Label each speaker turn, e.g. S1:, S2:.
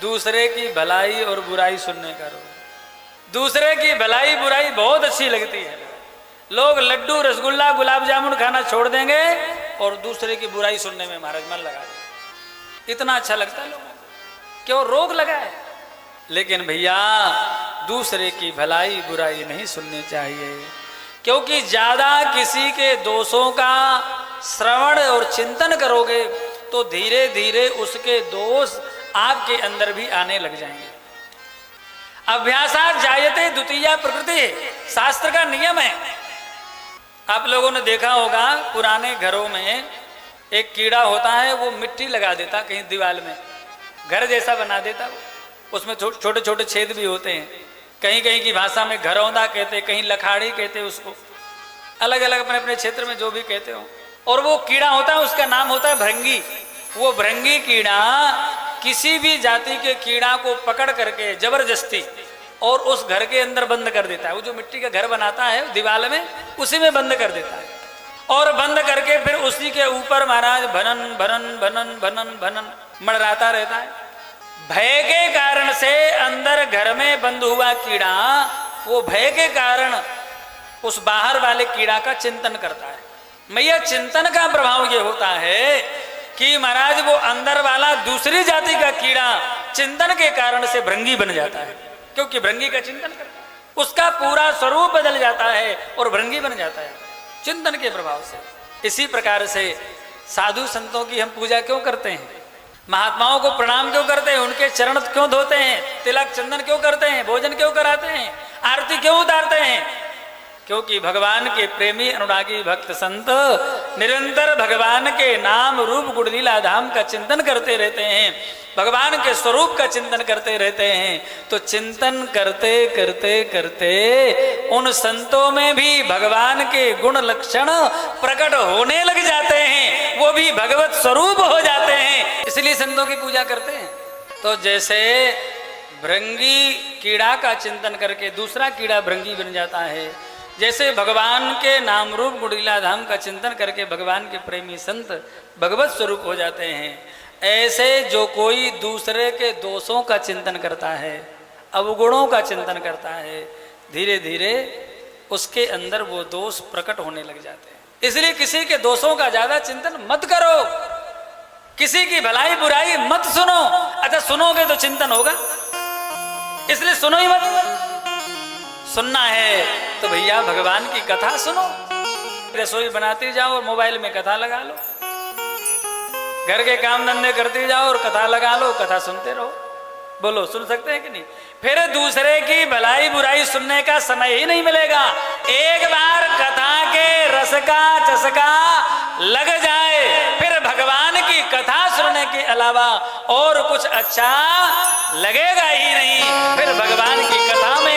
S1: दूसरे की भलाई और बुराई सुनने का रोग। दूसरे की भलाई बुराई बहुत अच्छी लगती है। लोग लड्डू रसगुल्ला गुलाब जामुन खाना छोड़ देंगे और दूसरे की बुराई सुनने में महाराज मन लगा देंगे। इतना अच्छा लगता है लोगों को, क्यों? रोग लगा है। लेकिन भैया दूसरे की भलाई बुराई नहीं सुननी चाहिए, क्योंकि ज्यादा किसी के दोषों का श्रवण और चिंतन करोगे तो धीरे धीरे उसके दोष आपके अंदर भी आने लग जाएंगे। अभ्यासात जायते द्वितीया प्रकृति, शास्त्र का नियम है। आप लोगों ने देखा होगा पुराने घरों में एक कीड़ा होता है, वो मिट्टी लगा देता कहीं दीवार में, घर जैसा बना देता, उसमें छोटे छोटे छेद भी होते हैं। कहीं कहीं की भाषा में घरौंदा कहते, कहीं लखाड़ी कहते, उसको अलग अलग अपने अपने क्षेत्र में जो भी कहते हो। और वो कीड़ा होता है, उसका नाम होता है भृंगी। वो भृंगी कीड़ा किसी भी जाति के कीड़ा को पकड़ करके जबरदस्ती और उस घर के अंदर बंद कर देता है। वो जो मिट्टी का घर बनाता है दीवार में, उसी में बंद कर देता है और बंद करके फिर उसी के ऊपर महाराज भनन भनन भनन भनन भनन मंडराता रहता है। भय के कारण से अंदर घर में बंद हुआ कीड़ा, वो भय के कारण उस बाहर वाले कीड़ा का चिंतन करता है। मैया चिंतन का प्रभाव ये होता है कि महाराज वो अंदर वाला दूसरी जाति का कीड़ा चिंतन के कारण से भृंगी बन जाता है, क्योंकि भृंगी का चिंतन करता है, उसका पूरा स्वरूप बदल जाता है और भृंगी बन जाता है चिंतन के प्रभाव से। इसी प्रकार से साधु संतों की हम पूजा क्यों करते हैं, महात्माओं को प्रणाम क्यों करते हैं, उनके चरण क्यों धोते हैं, तिलक चंदन क्यों करते हैं, भोजन क्यों कराते हैं, आरती क्यों उतारते हैं? क्योंकि भगवान के प्रेमी अनुरागी भक्त संत निरंतर भगवान के नाम रूप गुण लीला धाम का चिंतन करते रहते हैं, भगवान के स्वरूप का चिंतन करते रहते हैं। तो चिंतन करते करते करते उन संतों में भी भगवान के गुण लक्षण प्रकट होने लग जाते हैं, वो भी भगवत स्वरूप हो जाते हैं, इसलिए संतों की पूजा करते हैं। तो जैसे भृंगी कीड़ा का चिंतन करके दूसरा कीड़ा भृंगी बन जाता है, जैसे भगवान के नाम रूप गुणलीला धाम का चिंतन करके भगवान के प्रेमी संत भगवत स्वरूप हो जाते हैं, ऐसे जो कोई दूसरे के दोषों का चिंतन करता है, अवगुणों का चिंतन करता है, धीरे धीरे उसके अंदर वो दोष प्रकट होने लग जाते हैं। इसलिए किसी के दोषों का ज्यादा चिंतन मत करो, किसी की भलाई बुराई मत सुनो। अच्छा सुनोगे तो चिंतन होगा, इसलिए सुनो ही मत। सुनना है तो भैया भगवान की कथा सुनो, रसोई बनाते जाओ और मोबाइल में कथा लगा लो, घर के काम धंधे करते जाओ और कथा लगा लो, कथा सुनते रहो। बोलो सुन सकते हैं कि नहीं? फिर दूसरे की भलाई बुराई सुनने का समय ही नहीं मिलेगा। एक बार कथा के रस का चस्का लग जाए फिर भगवान की कथा सुनने के अलावा और कुछ अच्छा लगेगा ही नहीं। फिर भगवान की कथा में